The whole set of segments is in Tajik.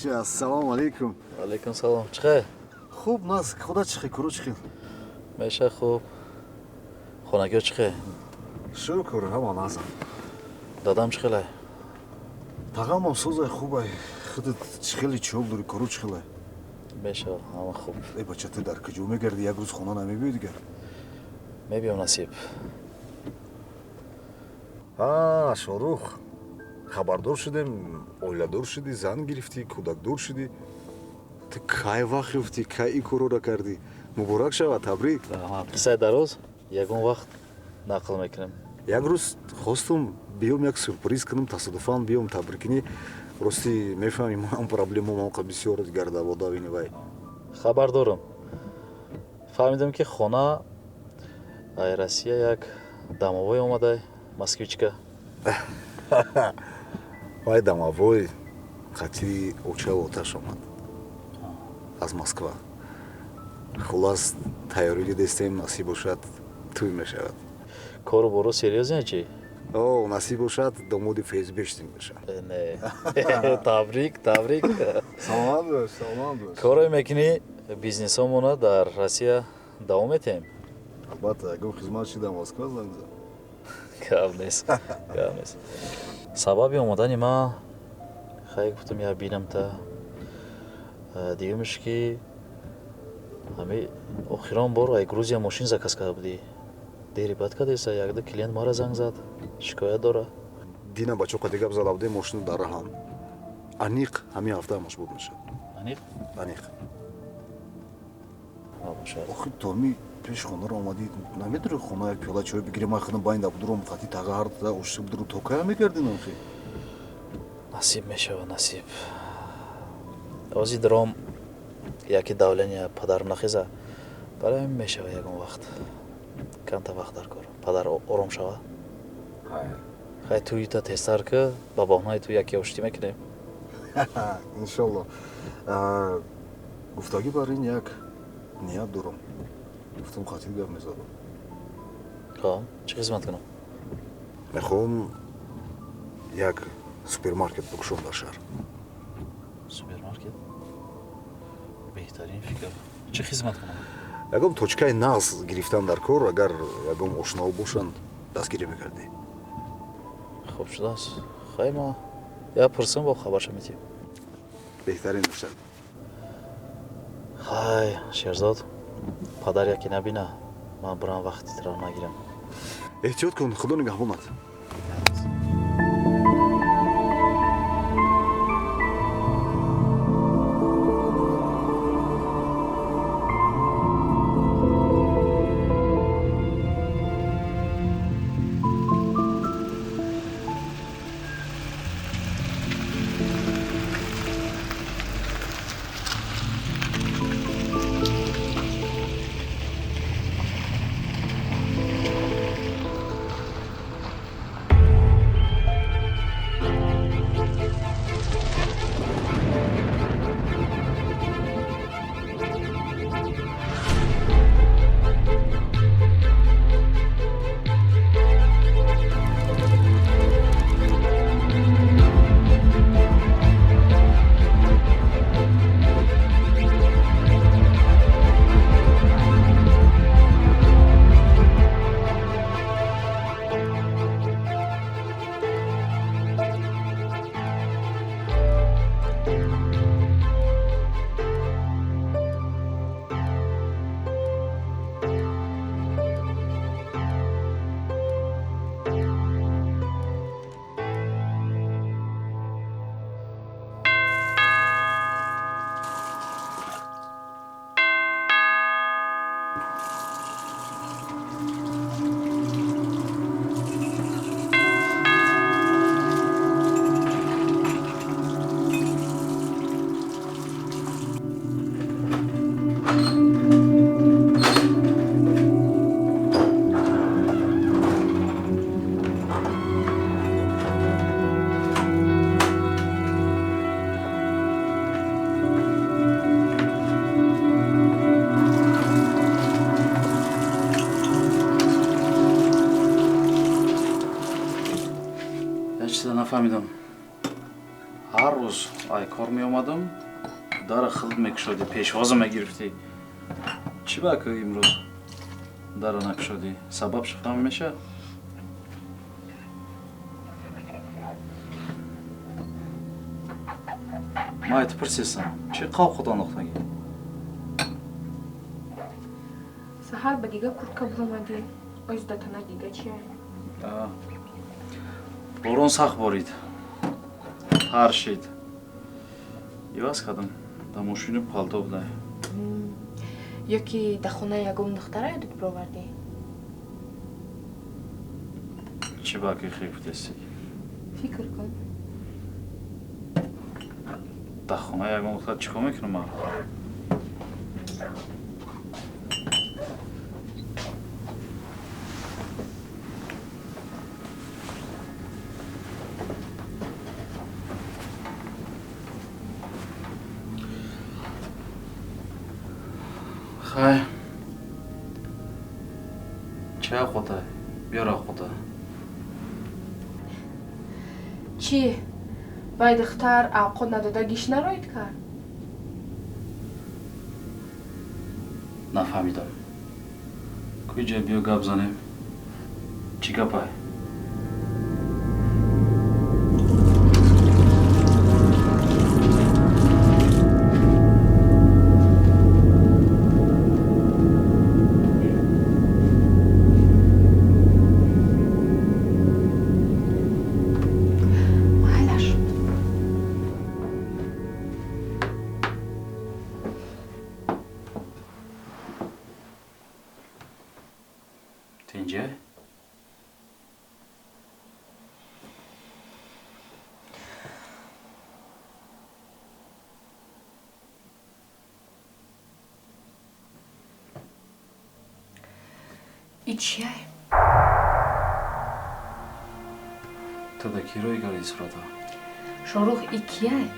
Бача, ассалому алейкум. Алейкум салом. Чихе? Хуб, нас куда чихе, куру чихил? Меша хуб. Хонагио чихе? Шукр, ҳамон азам. Дадам чихелай? Тағамам созай хубай. Худат чихили чол дури, куру чихилай. Меша, ҳама хуб. Эй, бача, ты дар куҷо мегарди? Як рӯз хона намебиёй дигар? Мебиём насиб. Шорух. Хабардор шудем, оиладор шуди, зан гирифтӣ, кӯдакдор шуди. Ту кай вақт ёфтӣ, кай ин корора кардӣ? Муборак шавад, табрик. Қиссаи дароз, ягон вақт нақл мекунем. Як рӯз хостум биём як сюрприз кунам, тасодуфан биём табрикини. Рости мефаҳмӣ, ман проблемаам қа бисёр гарда водавини вай. Хабар дорам. Фаҳмидам ки хона ай Россия як домовой омадай, москвичка. Вай домовой хати оча оташ омад аз Москва. Хулас тайёрии дестем, насиб бошад тӯй мешавад. Кору боро серьёзне чӣ? О, насиб бошад домоди фейсбештин мешавад. Не. Табрик, табрик. Саломат бош, саломат бош. Корое мекунӣ, бизнесомона дар Россия давом метем? Албатта, ягон хизмат шида Москва занг зад. Гап нест, гап нест. Сабаби омадани ман хай гуфтам я бинамта. Дигимаш ки ҳами охирон бор ай Грузия мошин заказ карда будӣ. Дери бад кардеса, якда клиент мара занг зад, шикоят дора. Дина бачоқа дигар заlavde мошину дар раҳан. Аниқ ҳамин ҳафта машғул мешавад. Аниқ? Аниқ. Бошад. Охи томи пеш хонаро омадӣ, намедури хона як пиёла чой бигирем, ман худам байнда будурам хати тага ҳарда ошиб дуру то кая мекардин охи? Насиб мешава, насиб. Ози дром яки давления падарам нахеза. Барои ҳамин мешава ягон вақт. Камта вақт дар кор. Падар ором шава. Хай туита тестар ки ба боҳнаи ту яке оштӣ мекунем. Иншалло. Гуфтагӣ бар ин як ният дорам. Гуфтам хати гап мезадам. Хоҳ, чӣ хизмат кунам? Мехоҳам як супермаркет букушам дар шаҳр. Супермаркет? Беҳтарин фикр. Чӣ хизмат кунам? Ягон точкаи нағз гирифтан дар кор, агар ягон ошноҳо бошанд, дастгирӣ мекардӣ. Хуб шудааст. Хай ма я пурсам бо хабарша метиҳем. Беҳтарин бошад. Хай, Шерзод, падар яке набина, ман бурам вақти тирро нагирам. Эҳтиёт кун, худо нигаҳбонад. нафаҳмидам. ҳар рӯз ай кор меомадам дара хилд мекушодӣ пешвоза мегирифтӣ чӣ ба ки имрӯз дара накушодӣ сабаб шифаҳм меша ма айт пирсесам чӣ қавқот андохтагӣ Саҳар ба дига куртка буромадӣ оздатана дига чия? борон сахт борид тар шид иваз кардам дар мошини палто будай Ё ки дар хона ягон духтара ёдат бировардӣ? чӣ ба ки хиф дести Фикр кун. дар хона ягон духтар чӣ кор мекунам ман хай чай охота биёр охота Чӣ? Вай духтар авқот надода гишт нароид кард? нафаҳмидам куй ҷай биё гап занем чӣ гапай Майлаш. тинҷа И чияй? ту да кирои гарди сурата Шорух и кияй?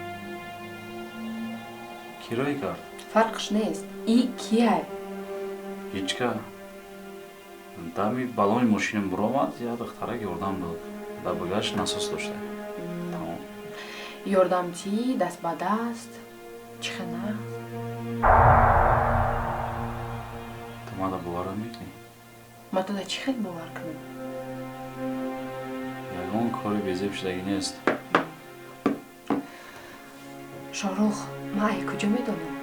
кирои кард Фарқш нест. И кияй? ҳичка дами балони мошинам биромад як духтарак ёрдам дод дар багаж насос дошта тамом Ёрдамчӣ, даст ба даст. Чӣ хена? ту мада бовар мекунӣ Ма туда чӣ хел бовар кунам? ягон кори безеб шудагӣ нест Шорух, ма ай куҷо медонам?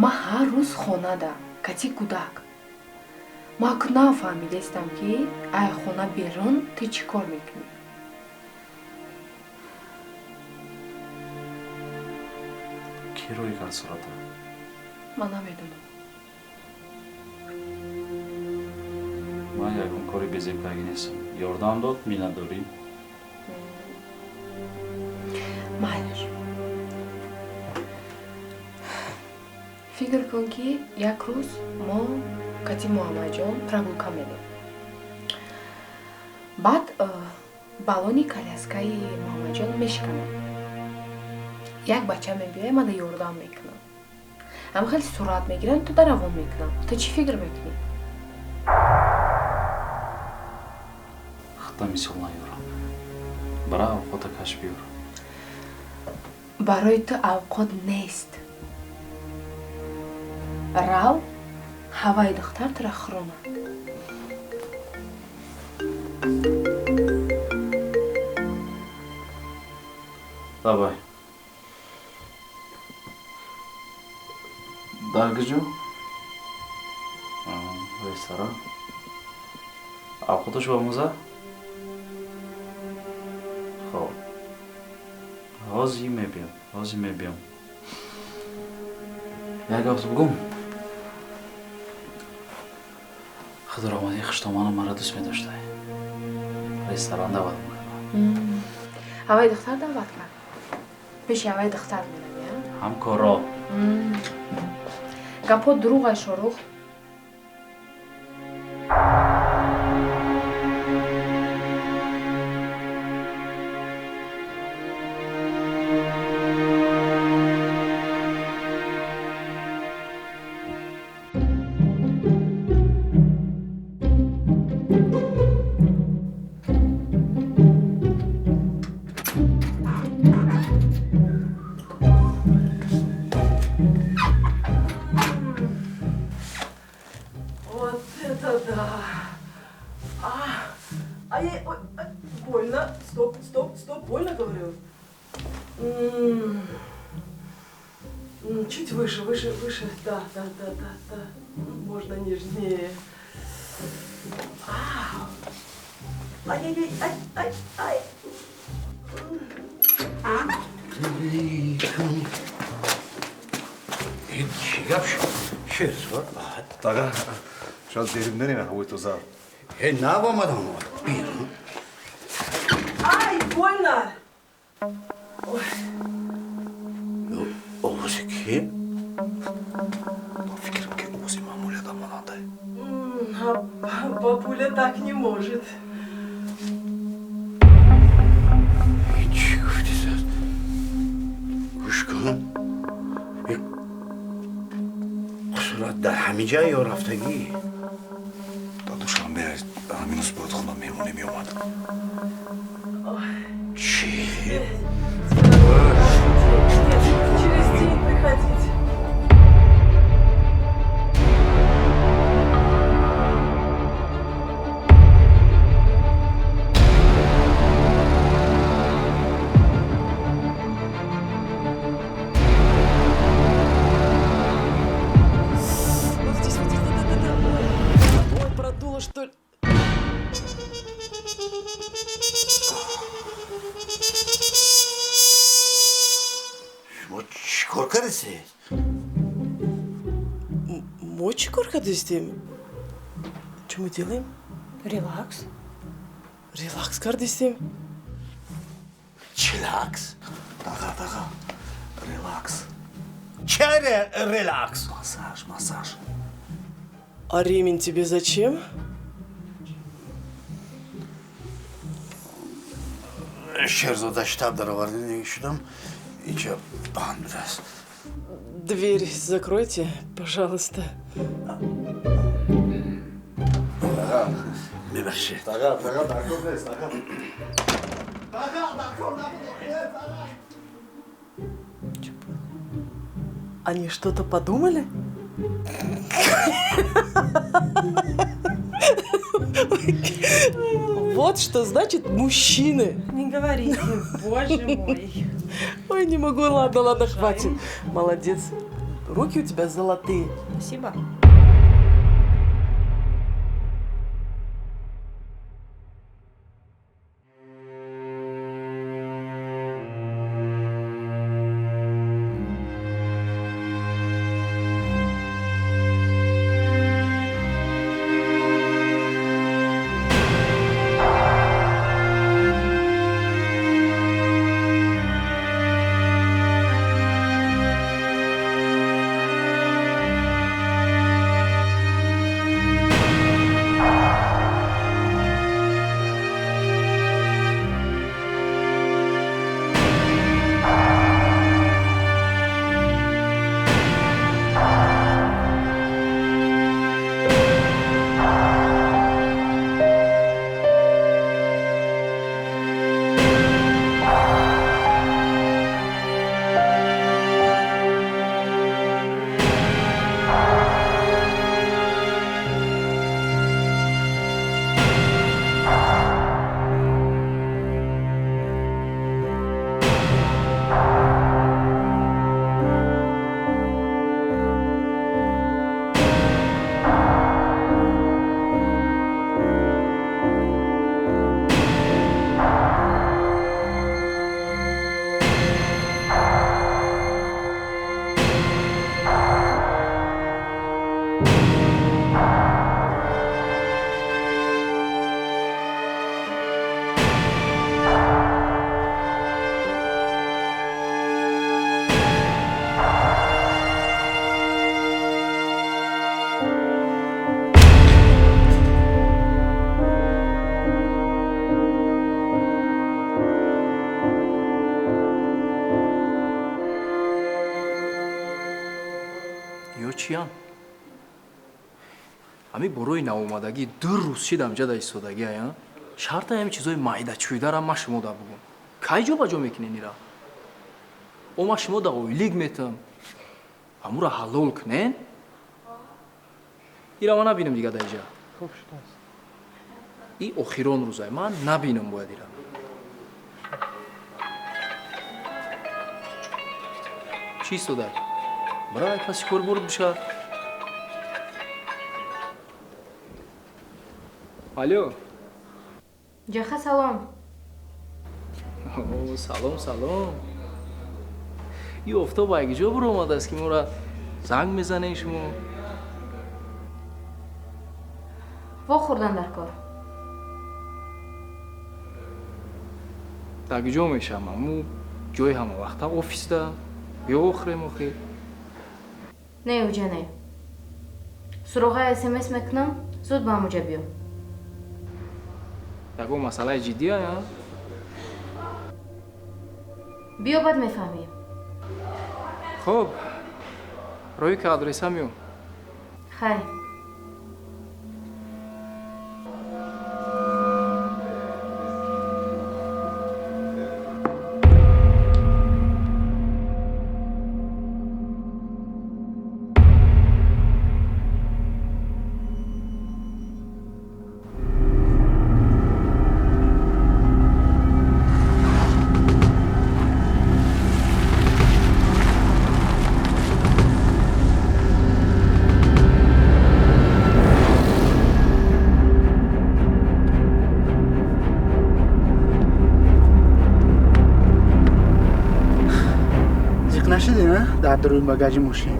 Ма ҳар рӯз хонада, кати кӯдак. Ма ку нафаҳмидестам ки ай хона берун ту чӣ кор мекунӣ? кирои кард сурата Ма намедонам. ман ягон кори безебдагӣ нестам ёрдам дод миннатдорӣ Майлаш. Фикр кун ки як рӯз мо кати Муҳаммадҷон прогулка медем. Баъд балони коляскаи Муҳаммадҷон мешиканам. Як бача мебиёяд мада ёрдам мекунам. Ам хеле суръат мегирам, ту да равон мекунам. Ту чӣ фикр мекунӣ? хатта мисол наёрам бара авқота каш биёр Барои ту авқот нест. Рав, ҳаваи духтар тура хӯронад. давай даргиҷо ресторан авқоташ ба маза хоб ҳозир мебиям як гафт бугум худоромадӣ хуштомана маро дӯст медоштай ресторан даъват мекунам Ҳаваи духтар даъват кард. Пеши ҳаваи духтар мерам, я? ҳамкоро Гапҳо дурӯғ ай Шорух. Ай, ой, ай, больно. Стоп, стоп, стоп, больно, говорю. Чуть выше, выше, выше. Да. Можно нежнее. Ай. Daga, şaz derimden ina havayı zar. Ne yapamadım var? Ай, больно. Olası ki? Fikrim ki o zaman mulyadan bana da. Папуля так не может. Hiç güzel. Kuşkun. Kusura da hamica yoraftagi. Daduşkan beri minus bıraktıkından memnunum yomadım. Çi? Через день приходить. Вот здесь, да. Ой, продуло, что ли? Skor karısı. Мочи кардистим. Что мы делаем? Релакс. Релакс кардистим. Çilaks. Daga. Relax. Çare relax. Masaj. А ремень тебе зачем? Şerzada ştabları var dediğin şuradan. İyice bağın biraz. Дверь закройте, пожалуйста. Mübaşir. Daga, dakor. Они что-то подумали? Вот что значит мужчины. Не говорите, боже мой. Ой, не могу, ладно, хватит. Молодец. Руки у тебя золотые. Спасибо. чиян? Ами борои наомадагӣ ду рӯз чидам ҷада истодагӣ ая? Шарта ҳами чизои майда чӯйдара ма шумо да бугум. Кай ҷо ба ҷо мекунен ира? Ома шумо да оилик метам. Амура ҳалол кунен? Ира ма набинем дига да иҷа. и охирон рӯзай ман набинам бояд ира чист додар брай паси кор бурд бишад алё ҷаха салом. салом салом ин офтоб аги ҷо биромадааст ки моро занг мезанед шумо вохӯрдан дар кор. дар куҷо мешавам аму ҷои ҳама вақта офиста бё охирем охир Не уҷа не. Суроға смс мекунам, зуд ба ҳамуҷа биё. ягон масъалаи ҷиддӣ ая Биё баъд мефаҳмӣ. хуб роҳи ки адресам ё Хай. نشدی نه؟ در درون باگاژ ماشین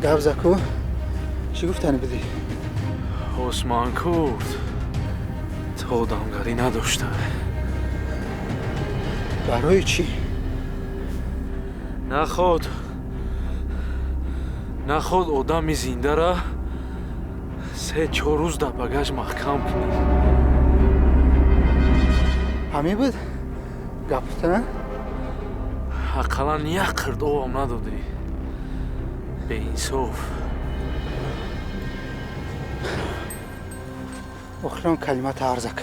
گابزاکو چی گفتنی بدی؟ عثمان کرد تو آدمگری نداشته برای چی؟ نخواد آدمی زنده را 3-4 روز در باگاژ محکم کنی همین بود؟ گفتن؟ حقلا یک قرد آوام ندادی به انصاف اخران کلمات ارزک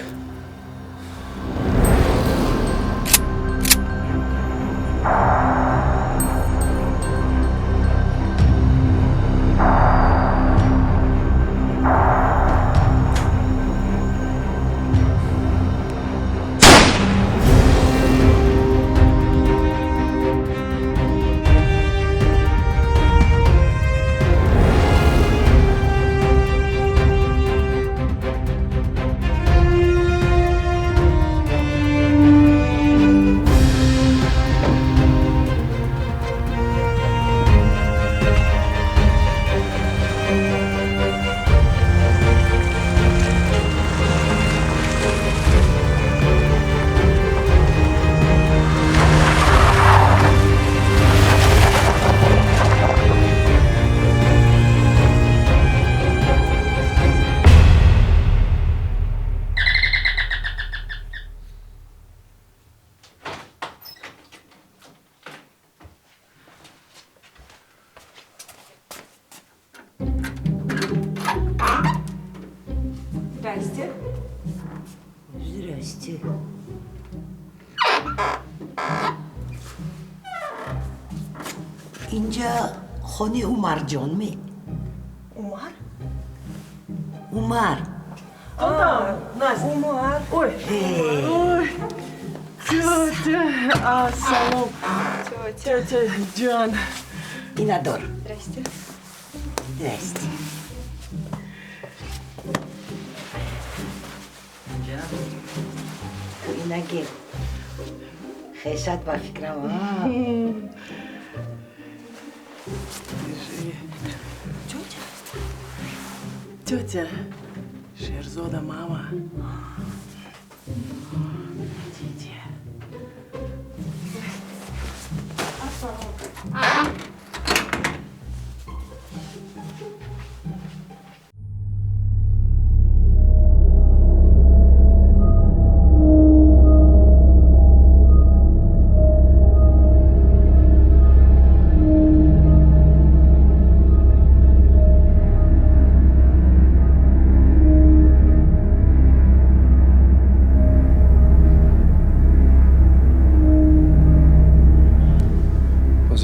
Здрасте. Здрасте. اینجا خونه عمر جان می. عمر؟ عمر. عمر. Ой. Тетя. Салом. Тетя Джан. Инадор. Здрасте. Здрасте. اینکه خیشت با فکرم Тетя. Шерзода мама. Идите.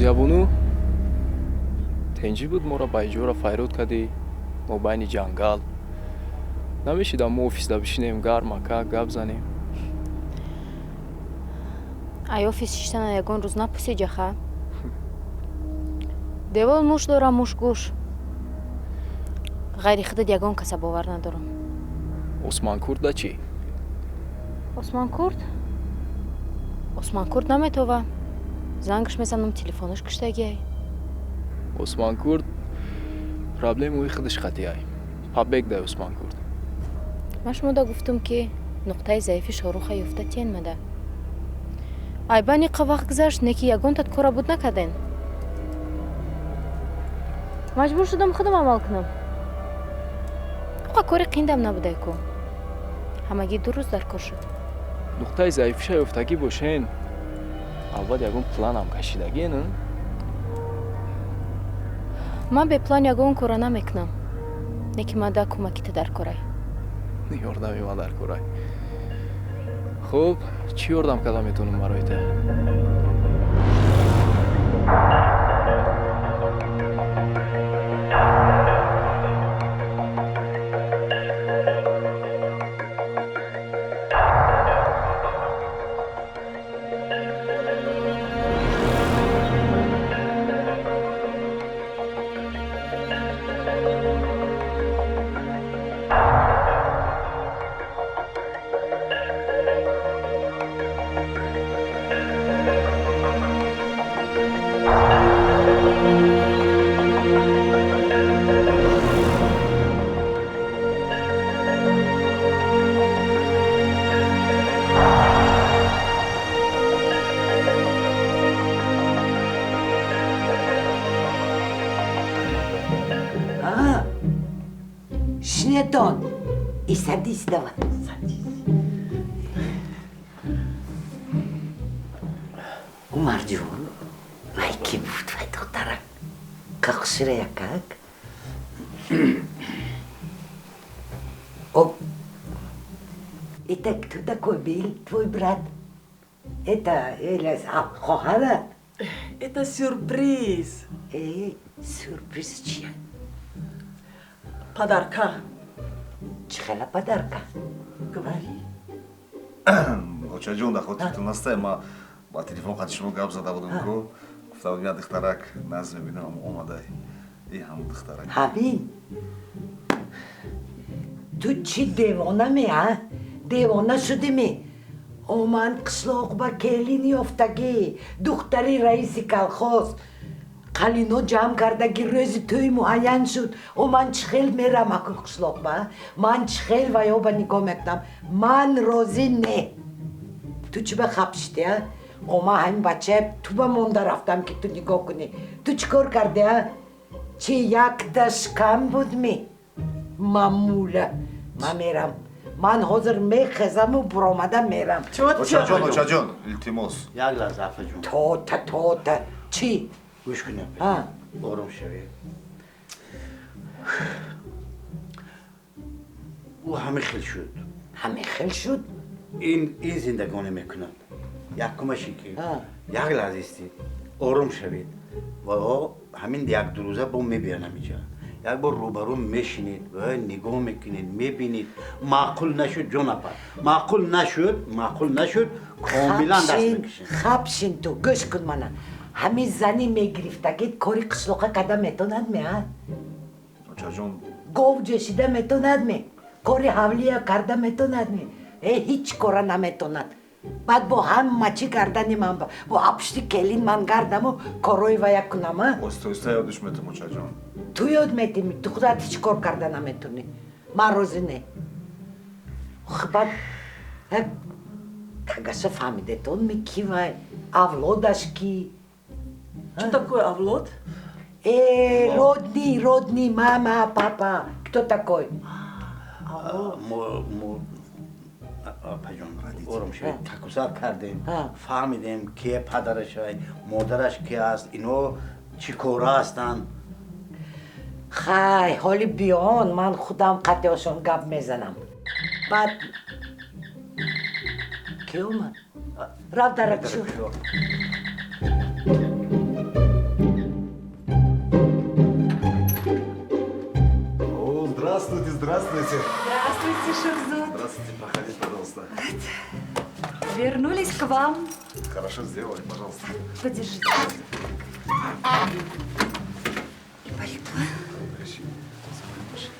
озиябону тенҷӣ буд моро ба иҷора файруд кардӣ мо байни ҷангал намешидам мо офисда бишинем гармака гап занем ай офис шиштана ягон рӯз напусиҷаха девол муш дорам мушгӯш ғайри худат ягон каса бовар надорам осмонкурда чӣ осмонкурд наметова зангш мезанам телефонаш киштагиай осмонкурд проблемаи худаш хатиай пабек дай осмонкурд ман шумода гуфтум ки нуқтаи заифи шоруха ёфта тенмада ай бани қа вақт гузашт неки ягонтат кора буд накарден маҷбур шудам худам амал кунам оқа кори қиндам набудай ку ҳамагӣ 2 рӯз дар кор шуд нуқтаи заифиша ёфтагӣ бошен албат ягон планам кашидагиен ман беплан ягон кора намекунам неки мада кӯмакита дар корай ёрдами ман дар корай хуб чӣ ёрдам карда метавонам барои та Шнетон. И садись давай. Садись. Умарджон. Майки буд, твой доктора. Как ширая, как? Оп. Это кто такой был, твой брат? Это Элис Хохара? Это сюрприз. Сюрприз чья? Подарка. Чхала подарка. Говори. очаҷон да хотиртон аста ма ба телефон хати шумо гап зада будам ку гуфта будам я духтарак назд мебинам омадай и ҳамун духтарак ҳамин ту чӣ девонаме а девона шудиме оман қишлоқ ба келин ёфтагӣ духтари раиси колхоз қалино ҷамъ кардагӣ рӯзи тӯи муайян шуд оман чӣ хел мерам аку қишлоқ ба ман чӣ хел ваё ба нигоҳ мекунам ман розӣ не ту чӣ ба хаб шидӣ а ома ҳамин бача ту ба монда рафтам ки ту нигоҳ кунӣ ту чӣ кор кардӣ а чӣ якташ кам буд ми мамула ман мерам ман ҳозир мехезаму буромада мерам очаҷон илтимос як лаҳза афаҷон тота чӣ гӯш кунед ором шавед ӯ ҳамин хел шуд ҳамин хел шуд ин зиндагонӣ мекунад якумаши ки як лаҳза истед ором шавед ва ҳамин як ду рӯза бо мебиянам инҷа як бор рӯбарӯ мешинед ва нигоҳ мекунед мебинед маъқул нашуд ҷонапар маъқул нашуд комилан даст мекишед хаб шин ту гӯш кун мана ҳамин зани мегирифтагид кори қишлоқа када метонад ме а очаҷон гов ҷӯшида метонад ме кори ҳавлия карда метонад ме ҳеҷ кора наметонад баъд бо ҳама чӣ гардани ман бо апшти келин ман гардаму корои вая кунам а оста ёдиш метам очаҷон ту ёд метими ту худат ҳеҷ кор карда наметунӣ ман розӣ не баъд тагаса фаҳмидетон ки вай авлодаш ки Что такое Авлод? Родный, мама, папа. Кто такой? پجان آرام شوید تکوسر کردیم فهمیدیم که پدرش مادرش کی است اینو چی کاره هستن خای حالی بیان من خودم قطعشون گپ میزنم بعد کی اومد؟ رفت درکشو Здравствуйте, здравствуйте. Здравствуйте, Шерзут. Здравствуйте, проходите, пожалуйста. Вернулись к вам. Хорошо сделали, пожалуйста. Подержите. И парик твой.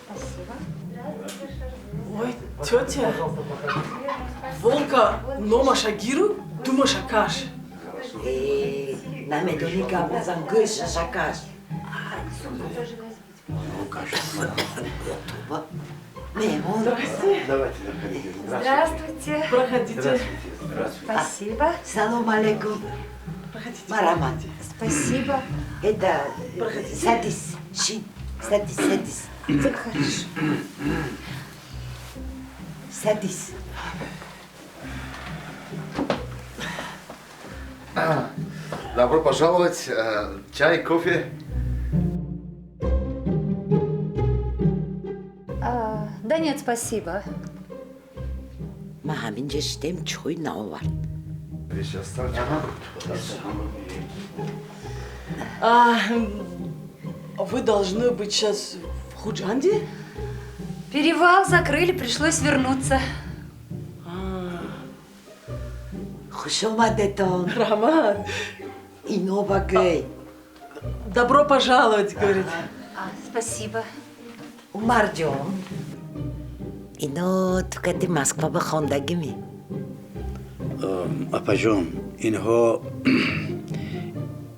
Спасибо. Ой, тетя. Волка номаша гиру, думаша каш. نمیدونی گپ نزن گوش شکاش Здравствуйте. Проходите. Спасибо. Салам алейкум. Марамат. Спасибо. Это... Садись. Шин. Садись. Хорошо. Садись. Добро пожаловать. Чай, кофе? Да нет, спасибо. ما همینجا شدیم چوی ناورد Сейчас так. Вы должны быть сейчас в Худжанде? Перевал закрыли, пришлось вернуться. خوش اومدتون Роман, اینو بگوی добро пожаловать, говорит. Спасибо. عمر جان اینو تو کتی مسکوا به خواندگی می اپا جون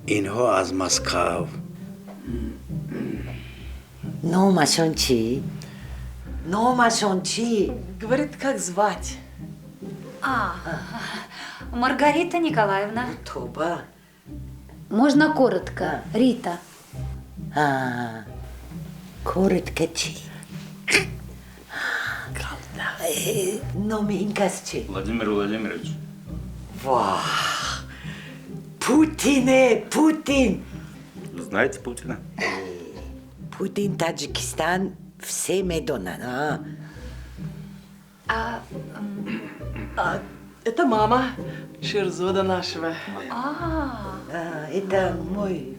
اینها از مسکو نامشون چی؟ نامشون چی؟ Говорит, как звать? Маргарита Николаевна. توبه Можно коротко. Рита. کورت که چی؟ نام این کس چی؟ Владимир Владимирович. واه پوتینه پوتین Вы знаете Путина? پوتین تاجیکستان все میدونن Это мама Шерзода нашего. это мой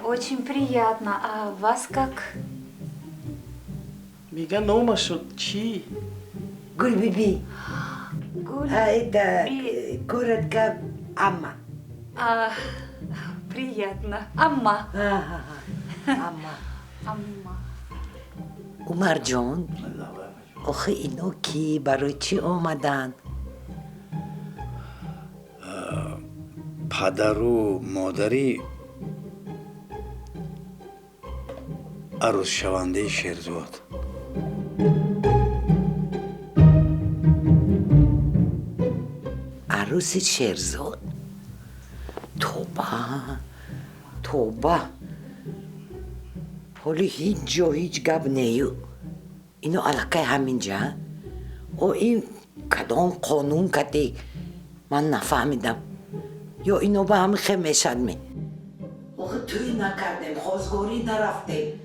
Очень приятно. А вас как? Мига номашу чи. гуль биби Гуль. это коротко амма Приятно. Амма. амма Амма. عمر جان آخه اینو کی برای چی آمدن؟ پدر و مادری عروس شونده شیرزاد عروس شیرزاد توبه حالی هیچ جا هیچ گپ نیو اینو علاقه همینجا او این کدام قانون کتی من نفهمیدم یا اینو به هم خمیشد می آخه توی نکردیم خوزگوری نرفتیم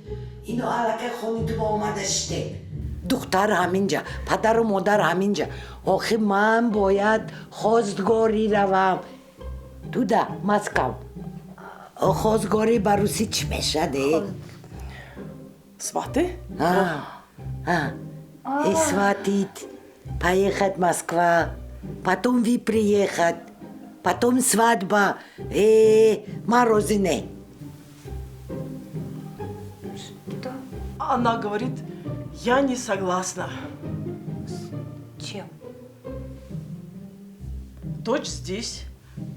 اینو علاقه خونی تو با آمده شده دختر همینجا پدر و مادر همینجا آخه من باید خوزگاری روم تو ده مسکو خوزگاری بروسی چی میشده؟ Сваты? И сватить, поехать в Москва, потом вы приехать, потом свадьба, морозины. Что? Она говорит, я не согласна. Чем? Дочь здесь,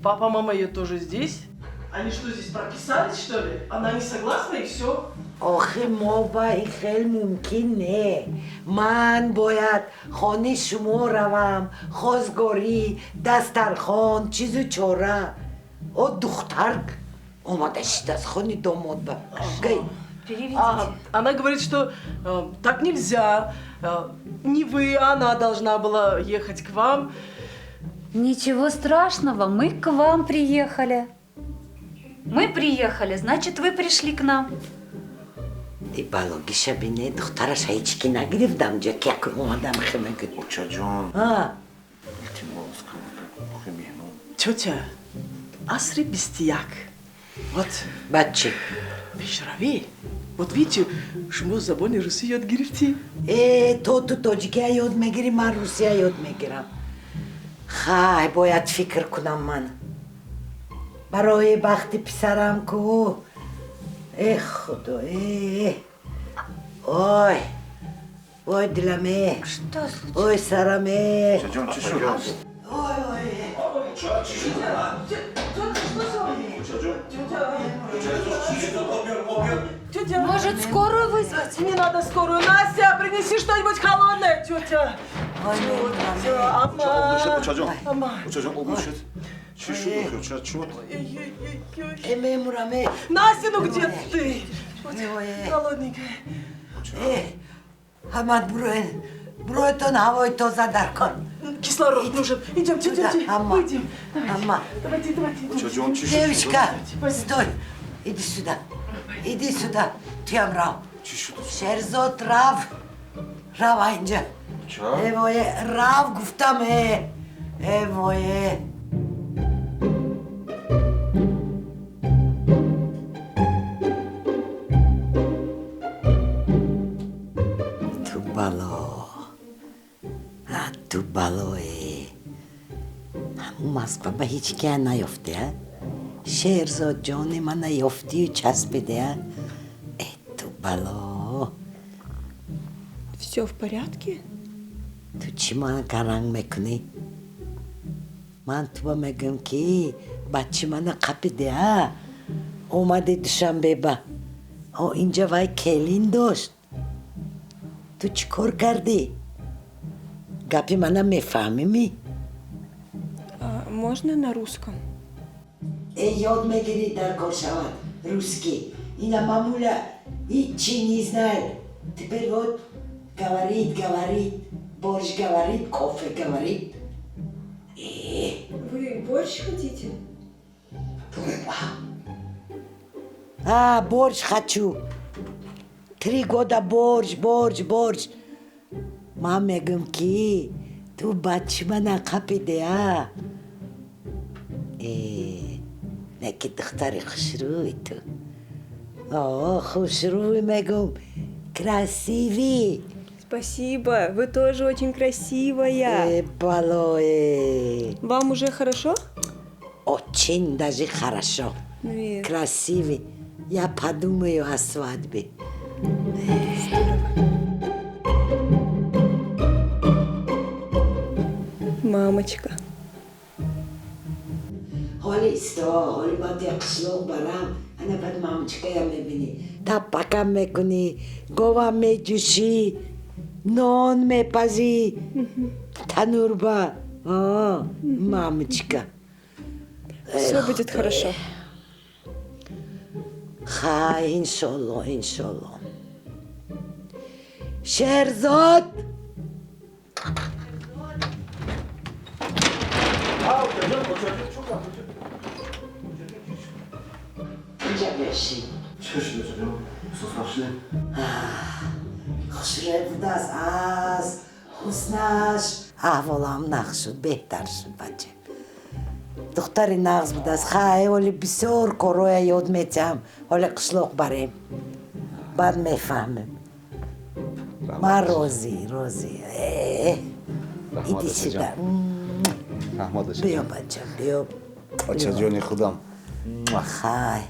папа, мама ее тоже здесь. Они что, здесь прописались, что ли? Она не согласна и все. آخه ما با این خیلی ممکن نه من باید خانه شما روم خوزگاری دسترخوان چیزو چاره او دختر омада шитас хони домод ба. Гай. Она говорит, что так нельзя. Не вы, она должна была ехать к вам. Ничего страшного, мы к вам приехали. Мы приехали, значит, вы пришли к нам. Ди балоги шабине духтара шайчки нагрифдам ҷа ки як омадам химагид. Очаҷон. Илтимос кунам, меҳмон. Тетя, асри бистияк. Вот. Бачи. Пешрави. Вот видите, шумо забони руси ёд гирифтӣ. То ту тоҷикия ёд мегирӣ, ман русия ёд мегирам. Хай, бояд фикр кунам ман. барои бахти писарам ку. Худо, ой. Ой, диламе. Что случилось? Ой, сараме. Чаҷон, чӣ шуд? Тетя, может, скорую вызвать? Не надо скорую. Настя, принеси что-нибудь холодное, тетя. Очаҷон, об нӯшед. Чӣ шуд? Чӣ шуд? Мемураме. Настя, ну где ты? Холодненькая. Ҳамад буроятон ҳавои тоза дар кун. Кислород нужен. Идемте, выйдем. Амма. Давайте. Очаҷон, чӣ шуд? Девочка, стой. Иди сюда. Иди сюда. Туям рав. Чӣ шуд? Шерзод рав. Рав инҷа. Эвое, рав гуфтам, эвое. ту балое. ҳамун москва ба ҳеҷ кия наёфтия? Шерзод ҷони мана ёфтию часпидия? Ту бало. Все в порядке? Ту чӣ мана гаранг мекунӣ? Ман туба мегӯям ки бачи мана қапидия? омади душанбеба. Инҷа вай келин дошт. ту чӣ кор кардӣ? гапи мана мефаҳмимӣ? Можно на русском? Ёд мегирӣ дар кор шавад русский. Ина мамуля ҳичи не знает. Теперь вот говорит, борщ говорит, кофе говорит. Вы борщ хотите? Борщ хочу. 3 года борщ. Ман мегӯям ки ту бачи мана қапидия? Не ки духтари хушрӯй ту. Хушрӯй мегӯям. Красивый. Спасибо, вы тоже очень красивая. Балое. Вам уже хорошо? Очень даже хорошо. Привет. Красивый. Я подумаю о свадьбе. Мамочка. ҳоли бояд я қишлоқ барам, ана баъд мамочкаям мебинӣ. Таппакам мекунӣ, говам меҷӯшӣ, нон мепазӣ, танурба. Мамочка. Все будет хорошо. Хай, иншолло. Шерзод! Инҷа бешӣ. Чӣ шуд, очаҷон? Сӯзбахшидем? хушрӯй будааст аз ҳуснаш. аҳволам нағз шуд, беҳтар шуд бача. духтари нағз будааст. хай, ҳоли бисёр корҳоя ёд метиҳам. ҳоли қишлоқ барем. баъд мефаҳмем. ман розӣ. иди сюда. биё бача, биё. очаҷони худам. хай.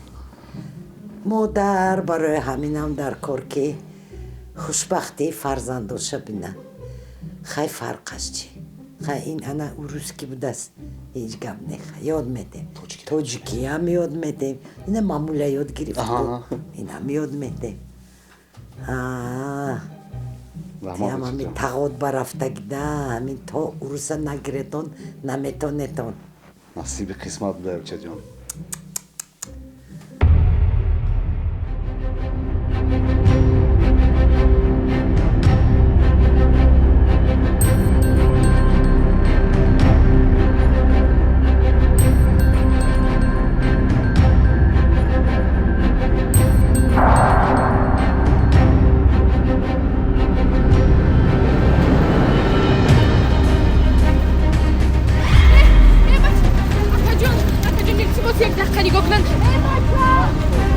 модар барои ҳаминам дар кор ки хушбахтии фарзандоша бина. хай фарқаш чӣ? хай ин ана русский будааст. ҳеҷ гап неха. ёд медем. тоҷикиям ёд медем. ина мамуля ёд гирифту. инам ёд медем. тиам ҳамин тағот барафтагида ҳамин то уруса нагиретон наметонетон. насиби қисмат буда очаҷон. Выбачай!